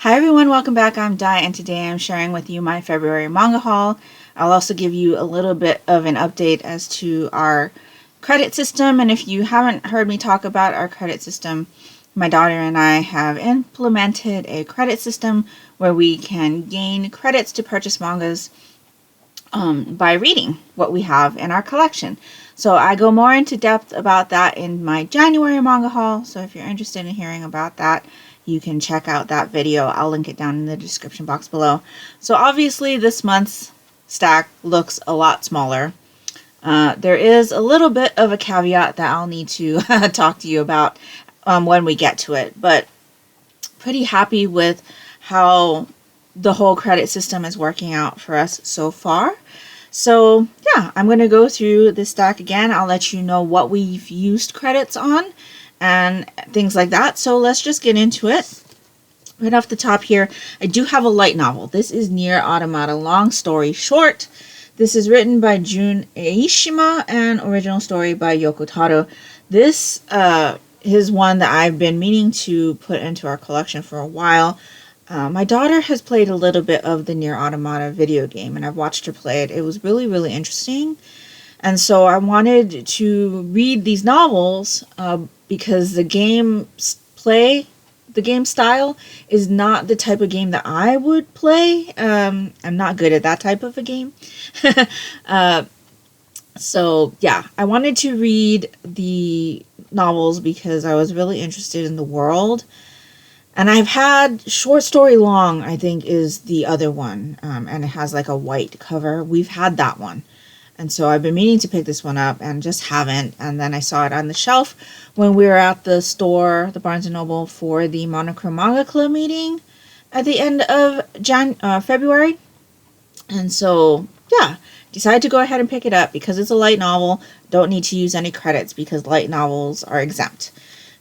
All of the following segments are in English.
Hi everyone, welcome back. I'm Di and today I'm sharing with you my February manga haul. I'll also give you a little bit of an update as to our credit system, and if you haven't heard me talk about our credit system, my daughter and I have implemented a credit system where we can gain credits to purchase mangas by reading what we have in our collection. So I go more into depth about that in my January manga haul, so if you're interested in hearing about that, you can check out that video. I'll link it down in the description box below. So obviously this month's stack looks a lot smaller. There is a little bit of a caveat that I'll need to talk to you about when we get to it, but pretty happy with how the whole credit system is working out for us so far. So yeah, I'm going to go through this stack again. I'll let you know what we've used credits on and things like that. So let's just get into it. Right off the top here, I do have a light novel. This is Nier Automata Long Story Short. This is written by Jun Eishima and original story by Yoko Taro. This is one that I've been meaning to put into our collection for a while. My daughter has played a little bit of the Nier Automata video game, and I've watched her play it. It was really, really interesting. And so I wanted to read these novels because the game style is not the type of game that I would play. I'm not good at that type of a game. So yeah, I wanted to read the novels because I was really interested in the world. And I've had Short Story Long, I think, is the other one. And it has like a white cover. We've had that one. And so I've been meaning to pick this one up and just haven't. And then I saw it on the shelf when we were at the store, the Barnes & Noble, for the Monochrome Manga Club meeting at the end of February. And so, yeah, decided to go ahead and pick it up because it's a light novel. Don't need to use any credits because light novels are exempt.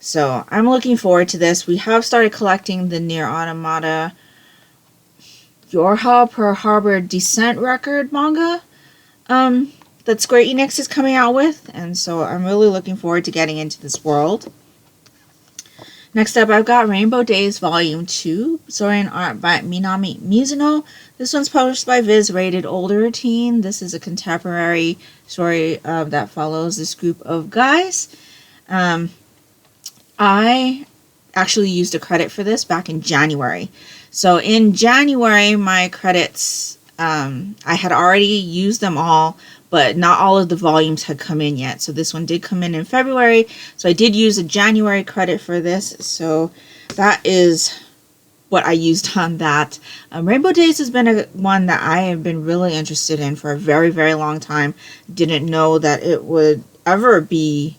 So I'm looking forward to this. We have started collecting the Nier Automata Yorha Pearl Harbor Descent record manga that Square Enix is coming out with, and so I'm really looking forward to getting into this world. Next up, I've got Rainbow Days Volume 2, story and art by Minami Mizuno. This one's published by Viz, rated older teen. This is a contemporary story that follows this group of guys. I actually used a credit for this back in January. So in January, my credits, I had already used them all, but not all of the volumes had come in yet. So this one did come in February. So I did use a January credit for this. So that is what I used on that. Rainbow Days has been one that I have been really interested in for a very, very long time. Didn't know that it would ever be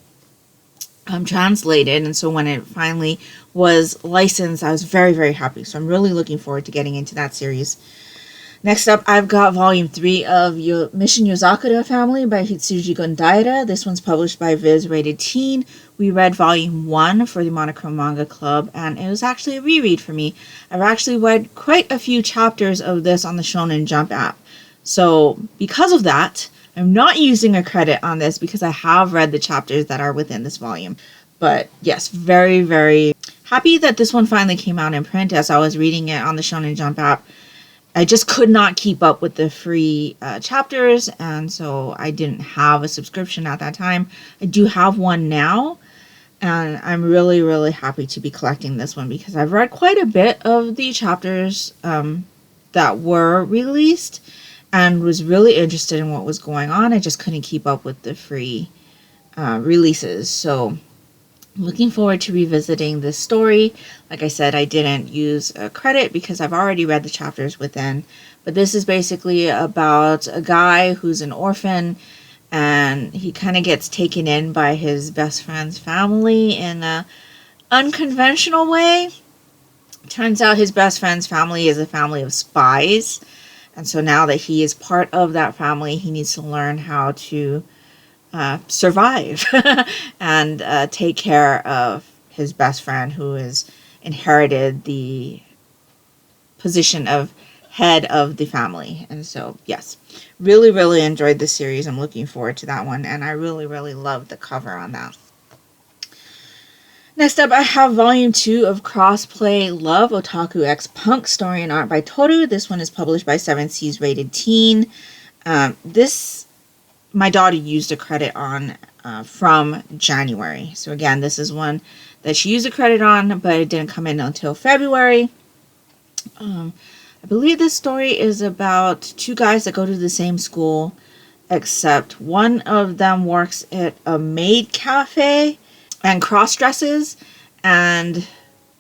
translated, and so when it finally was licensed, I was very, very happy. So I'm really looking forward to getting into that series. Next up, I've got Volume 3 of Mission Yazakado Family by Hitsuji Gondaira. This one's published by Viz, rated teen. We read Volume 1 for the Monochrome Manga Club, and it was actually a reread for me. I've actually read quite a few chapters of this on the Shonen Jump app. So because of that, I'm not using a credit on this because I have read the chapters that are within this volume. But yes, very, very happy that this one finally came out in print as I was reading it on the Shonen Jump app. I just could not keep up with the free chapters, and so I didn't have a subscription at that time. I do have one now, and I'm really, really happy to be collecting this one because I've read quite a bit of the chapters that were released and was really interested in what was going on. I just couldn't keep up with the free releases. So I'm looking forward to revisiting this story. Like I said, I didn't use a credit because I've already read the chapters within. But this is basically about a guy who's an orphan, and he kind of gets taken in by his best friend's family in an unconventional way. Turns out his best friend's family is a family of spies. And so now that he is part of that family, he needs to learn how to survive and take care of his best friend who has inherited the position of head of the family. And so, yes, really, really enjoyed this series. I'm looking forward to that one. And I really, really love the cover on that. Next up, I have Volume 2 of Crossplay Love, Otaku X Punk, story and art by Toru. This one is published by 7 Seas Rated Teen. This, my daughter used a credit on from January. So again, this is one that she used a credit on, but it didn't come in until February. I believe this story is about two guys that go to the same school, except one of them works at a maid cafe and cross-dresses, and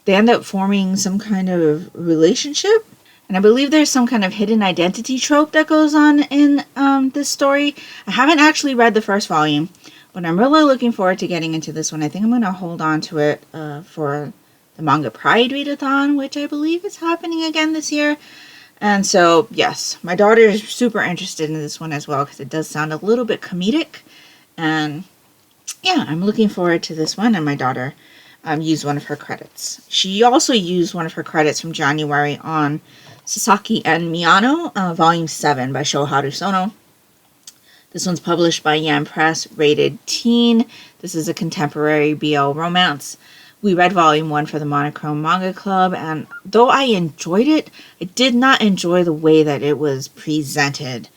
they end up forming some kind of relationship. And I believe there's some kind of hidden identity trope that goes on in this story. I haven't actually read the first volume, but I'm really looking forward to getting into this one. I think I'm going to hold on to it for the Manga Pride Readathon, which I believe is happening again this year. And so, yes, my daughter is super interested in this one as well, because it does sound a little bit comedic. And yeah, I'm looking forward to this one, and my daughter used one of her credits. She also used one of her credits from January on Sasaki and Miano, Volume 7 by Shoharu Sono. This one's published by Yan Press, rated teen. This is a contemporary BL romance. We read Volume 1 for the Monochrome Manga Club, and though I enjoyed it, I did not enjoy the way that it was presented.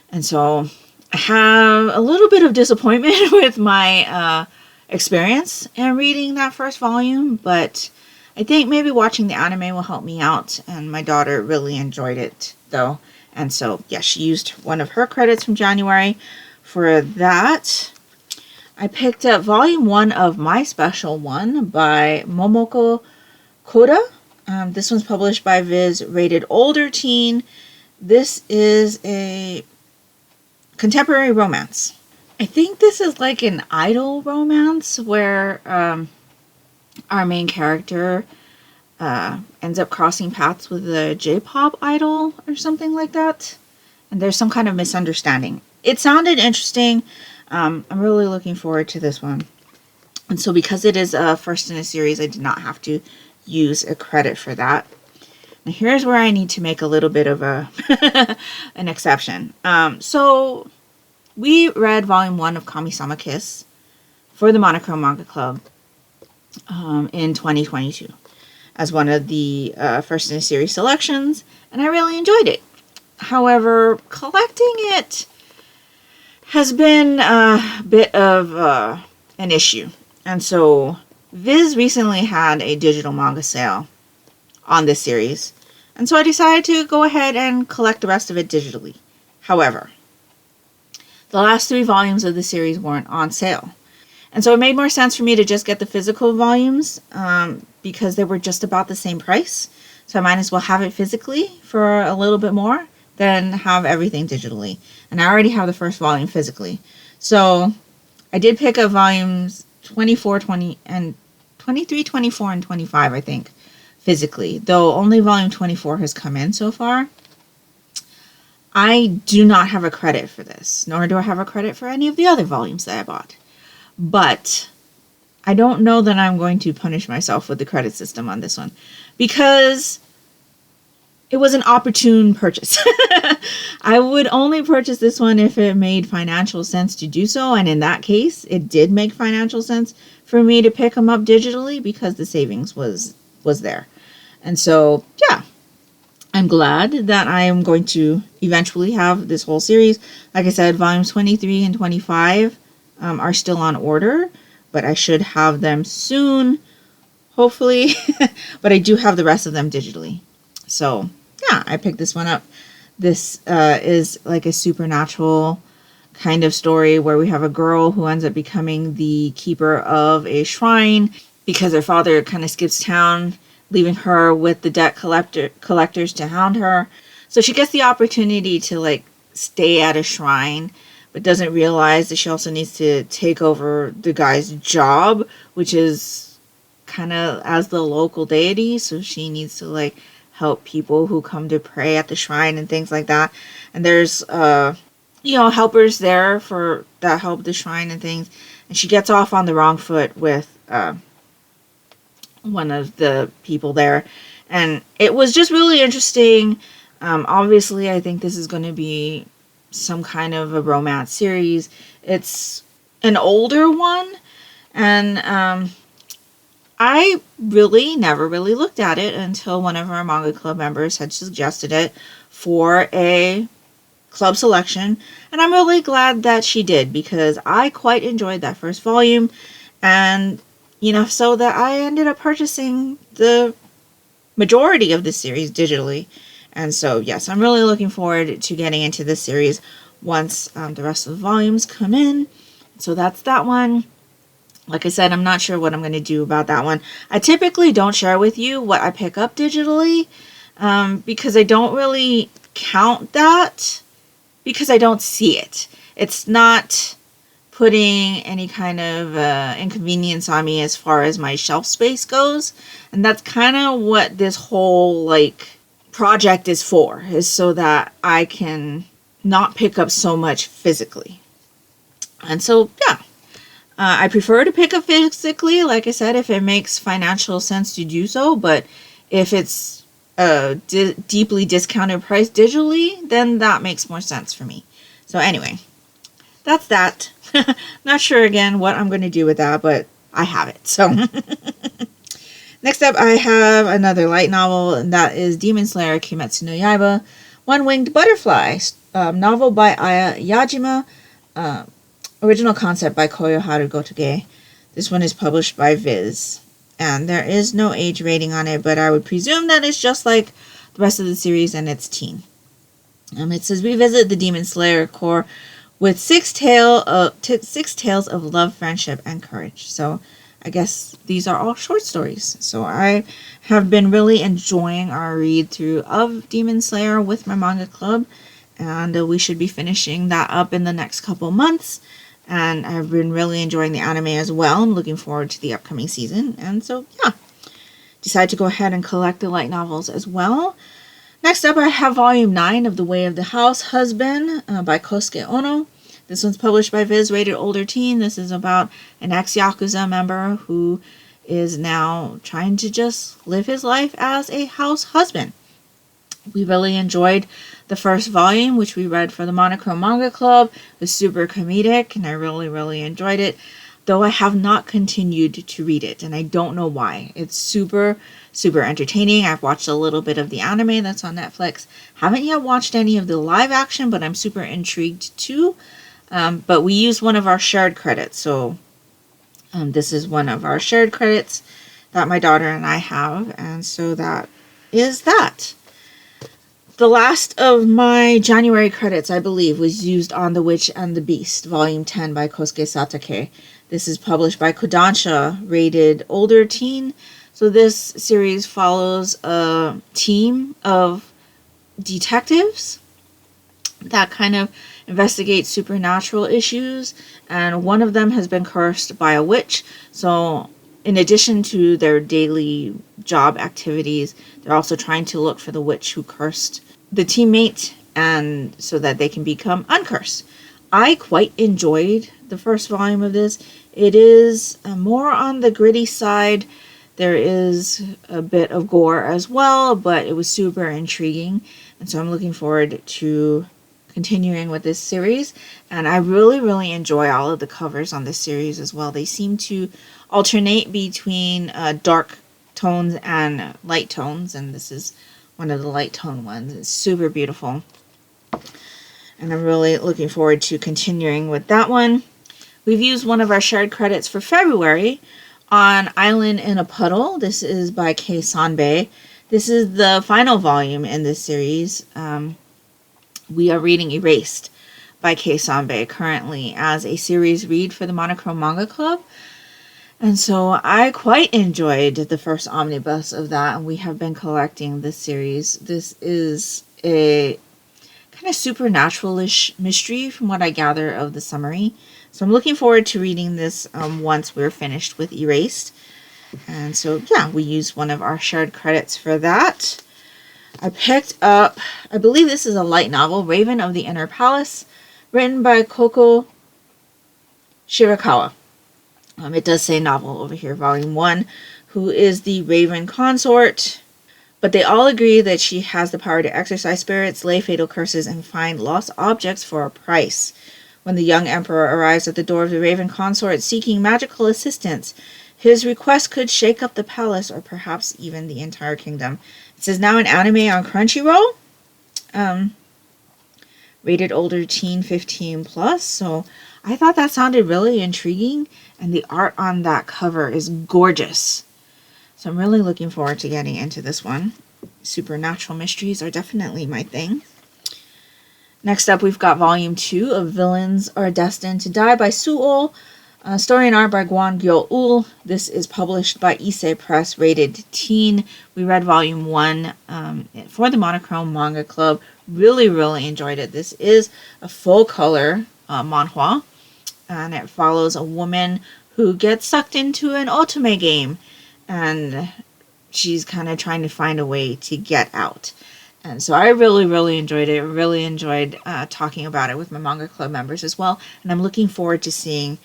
And so I have a little bit of disappointment with my experience in reading that first volume, but I think maybe watching the anime will help me out, and my daughter really enjoyed it, though. And so, yeah, she used one of her credits from January for that. I picked up Volume 1 of My Special One by Momoko Koda. This one's published by Viz, rated older teen. This is a contemporary romance. I think this is like an idol romance where our main character ends up crossing paths with a J-pop idol or something like that. And there's some kind of misunderstanding. It sounded interesting. I'm really looking forward to this one. And so because it is a first in a series, I did not have to use a credit for that. Now here's where I need to make a little bit of a an exception. So we read Volume 1 of Kamisama Kiss for the Monochrome Manga Club in 2022 as one of the first in a series selections, and I really enjoyed it. However, collecting it has been a bit of an issue. And so Viz recently had a digital manga sale on this series. And so I decided to go ahead and collect the rest of it digitally. However, the last 3 volumes of the series weren't on sale. And so it made more sense for me to just get the physical volumes because they were just about the same price. So I might as well have it physically for a little bit more than have everything digitally. And I already have the first volume physically. So I did pick up volumes 24, 20, and 23, 24, and 25, I think, physically. Though only volume 24 has come in so far. I do not have a credit for this, nor do I have a credit for any of the other volumes that I bought. But I don't know that I'm going to punish myself with the credit system on this one, because it was an opportune purchase. I would only purchase this one if it made financial sense to do so. And in that case, it did make financial sense for me to pick them up digitally because the savings was there. And so, yeah, I'm glad that I am going to eventually have this whole series. Like I said, volumes 23 and 25 are still on order, but I should have them soon, hopefully. But I do have the rest of them digitally. So yeah, I picked this one up. This is like a supernatural kind of story where we have a girl who ends up becoming the keeper of a shrine because her father kind of skips town, leaving her with the debt collectors to hound her. So she gets the opportunity to like stay at a shrine, but doesn't realize that she also needs to take over the guy's job, which is kind of as the local deity. So she needs to like help people who come to pray at the shrine and things like that. And there's helpers there for that help the shrine and things. And she gets off on the wrong foot with one of the people there. And it was just really interesting. Obviously, I think this is going to be some kind of a romance series. It's an older one. And I really never really looked at it until one of our manga club members had suggested it for a club selection, and I'm really glad that she did because I quite enjoyed that first volume, and so that I ended up purchasing the majority of the series digitally. And so yes, I'm really looking forward to getting into this series once the rest of the volumes come in. So that's that one. Like I said, I'm not sure what I'm going to do about that one. I typically don't share with you what I pick up digitally because I don't really count that because I don't see it. It's not putting any kind of inconvenience on me as far as my shelf space goes. And that's kind of what this whole project is for, is so that I can not pick up so much physically. And so, yeah. I prefer to pick up physically, like I said, if it makes financial sense to do so. But if it's a deeply discounted price digitally, then that makes more sense for me. So anyway, that's that. Not sure again what I'm going to do with that, but I have it. So next up, I have another light novel, and that is Demon Slayer Kimetsu no Yaiba, One-Winged Butterfly, novel by Aya Yajima. Original concept by Koyoharu Gotoge. This one is published by Viz. And there is no age rating on it, but I would presume that it's just like the rest of the series and it's teen. It says, revisit the Demon Slayer core with six tales of love, friendship, and courage. So I guess these are all short stories. So I have been really enjoying our read through of Demon Slayer with my manga club. And we should be finishing that up in the next couple months. And I've been really enjoying the anime as well. I'm looking forward to the upcoming season. And so, yeah. Decided to go ahead and collect the light novels as well. Next up, I have Volume 9 of The Way of the House Husband by Kosuke Ono. This one's published by Viz, rated older teen. This is about an ex-Yakuza member who is now trying to just live his life as a house husband. We really enjoyed the first volume, which we read for the Monochrome Manga Club. It was super comedic, and I really, really enjoyed it. Though I have not continued to read it, and I don't know why. It's super, super entertaining. I've watched a little bit of the anime that's on Netflix. Haven't yet watched any of the live action, but I'm super intrigued too. But we used one of our shared credits, so this is one of our shared credits that my daughter and I have, and so that is that. The last of my January credits, I believe, was used on The Witch and the Beast, Volume 10 by Kosuke Satake. This is published by Kodansha, rated older teen. So this series follows a team of detectives that kind of investigate supernatural issues, and one of them has been cursed by a witch. So in addition to their daily job activities, they're also trying to look for the witch who cursed the teammate, and so that they can become uncursed. I quite enjoyed the first volume of this. It is more on the gritty side. There is a bit of gore as well, but it was super intriguing. And so I'm looking forward to continuing with this series. And I really, really enjoy all of the covers on this series as well. They seem to alternate between dark tones and light tones. And this is one of the light tone ones. It's super beautiful. And I'm really looking forward to continuing with that one. We've used one of our shared credits for February on Island in a Puddle. This is by Kei Sanbei. This is the final volume in this series. We are reading Erased by Kei Sanbei currently as a series read for the Monochrome Manga Club. And so I quite enjoyed the first omnibus of that, and we have been collecting this series. This is a kind of supernatural-ish mystery from what I gather of the summary. So I'm looking forward to reading this once we're finished with Erased. And so, yeah, we used one of our shared credits for that. I picked up, I believe this is a light novel, Raven of the Inner Palace, written by Koko Shirakawa. It does say novel over here, Volume 1, who is the Raven consort. But they all agree that she has the power to exorcise spirits, lay fatal curses, and find lost objects for a price. When the young emperor arrives at the door of the Raven consort seeking magical assistance, His request could shake up the palace or perhaps even the entire kingdom. It says now an anime on Crunchyroll. Rated older teen 15 plus. So I thought that sounded really intriguing. And the art on that cover is gorgeous. So I'm really looking forward to getting into this one. Supernatural mysteries are definitely my thing. Next up, we've got Volume 2 of Villains Are Destined to Die by Suol. Story and art by Gwon Gyo-ul. This is published by Issei Press, rated teen. We read Volume 1 for the Monochrome Manga Club. Really, really enjoyed it. This is a full-color manhwa, and it follows a woman who gets sucked into an otome game, and she's kind of trying to find a way to get out. And so I really, really enjoyed it. Really enjoyed talking about it with my Manga Club members as well. And I'm looking forward to seeing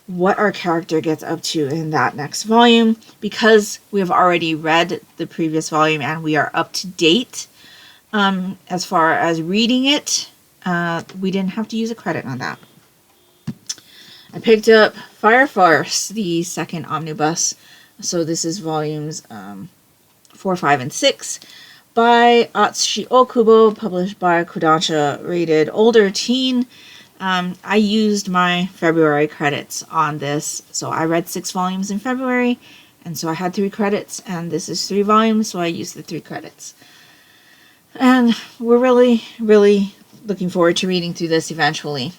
what our character gets up to in that next volume. Because we have already read the previous volume and we are up to date as far as reading it, we didn't have to use a credit on that. I picked up Fire Force, the second omnibus. So this is volumes 4, 5, and 6. By Atsushi Okubo, published by Kodansha, rated older teen. I used my February credits on this. So I read 6 volumes in February, and so I had 3 credits, and this is 3 volumes, so I used the 3 credits. And we're really, really looking forward to reading through this eventually.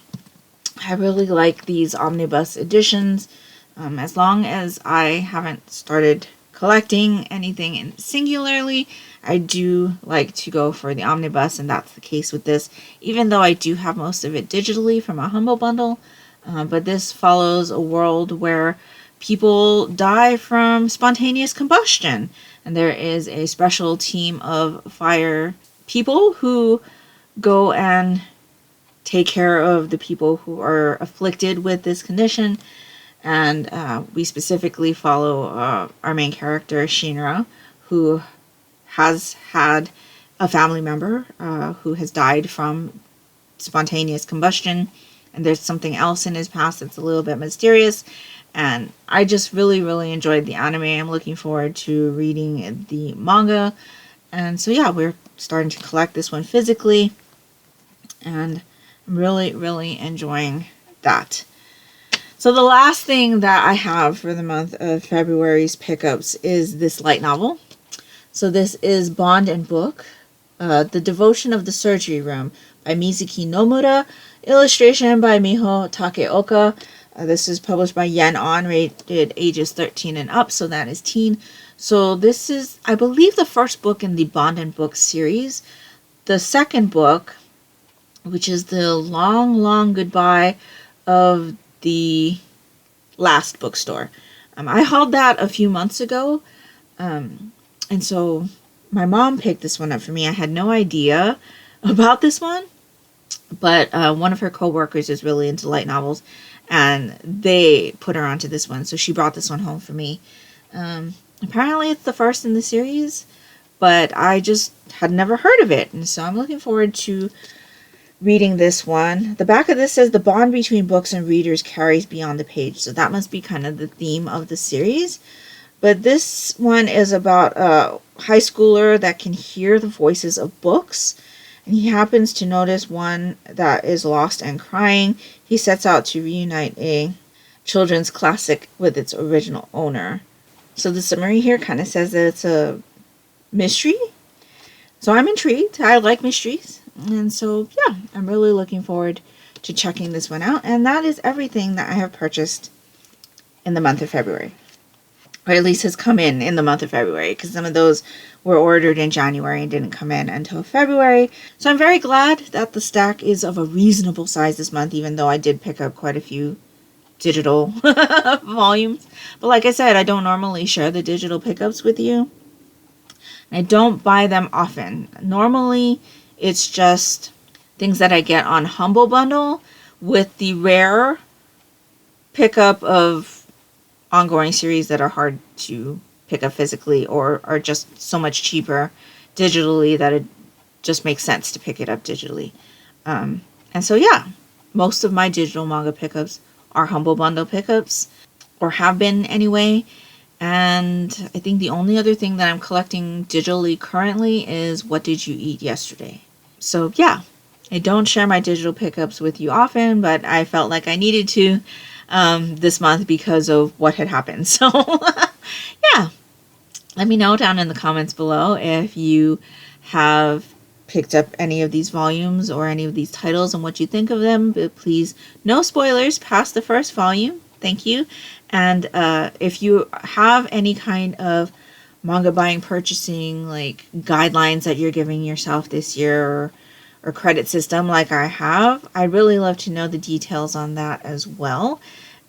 I really like these omnibus editions. As long as I haven't started collecting anything singularly, I do like to go for the omnibus, and that's the case with this, even though I do have most of it digitally from a Humble Bundle. But this follows a world where people die from spontaneous combustion, and there is a special team of fire people who go and take care of the people who are afflicted with this condition. And we specifically follow our main character, Shinra, who has had a family member who has died from spontaneous combustion. And there's something else in his past that's a little bit mysterious. And I just really, really enjoyed the anime. I'm looking forward to reading the manga. And so, yeah, we're starting to collect this one physically. And I'm really, really enjoying that. So the last thing that I have for the month of February's pickups is this light novel. So this is Bond and Book, The Devotion of the Surgery Room by Mizuki Nomura, illustration by Miho Takeoka. This is published by Yen On, rated ages 13 and up, so that is teen. So this is, I believe, the first book in the Bond and Book series. The second book, which is the long, long goodbye of the last bookstore. I hauled that a few months ago. And so my mom picked this one up for me. I had no idea about this one, but one of her co-workers is really into light novels, and they put her onto this one. So she brought this one home for me. Apparently it's the first in the series, but I just had never heard of it. And so I'm looking forward to reading this one. The back of this says the bond between books and readers carries beyond the page. So that must be kind of the theme of the series. But this one is about a high schooler that can hear the voices of books. And he happens to notice one that is lost and crying. He sets out to reunite a children's classic with its original owner. So the summary here kind of says that it's a mystery. So I'm intrigued. I like mysteries. And so, yeah, I'm really looking forward to checking this one out. And that is everything that I have purchased in the month of February. Or at least has come in the month of February, because some of those were ordered in January and didn't come in until February. So I'm very glad that the stack is of a reasonable size this month, even though I did pick up quite a few digital volumes. But like I said, I don't normally share the digital pickups with you. I don't buy them often. Normally, it's just things that I get on Humble Bundle, with the rare pickup of ongoing series that are hard to pick up physically or are just so much cheaper digitally that it just makes sense to pick it up digitally. And so, yeah, most of my digital manga pickups are Humble Bundle pickups, or have been anyway. And I think the only other thing that I'm collecting digitally currently is What Did You Eat Yesterday? So yeah, I don't share my digital pickups with you often, but I felt like I needed to this month because of what had happened. So yeah, let me know down in the comments below if you have picked up any of these volumes or any of these titles and what you think of them. But please, no spoilers past the first volume. Thank you. And if you have any kind of manga buying, purchasing, like guidelines that you're giving yourself this year, or credit system like I have, I'd really love to know the details on that as well.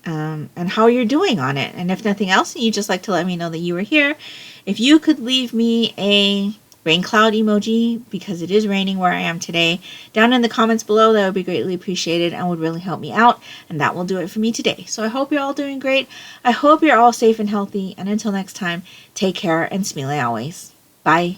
And how you're doing on it. And if nothing else, and you'd just like to let me know that you were here, if you could leave me a rain cloud emoji, because it is raining where I am today, down in the comments below, that would be greatly appreciated and would really help me out. And that will do it for me today. So I hope you're all doing great. I hope you're all safe and healthy. And until next time, take care and smile always. Bye.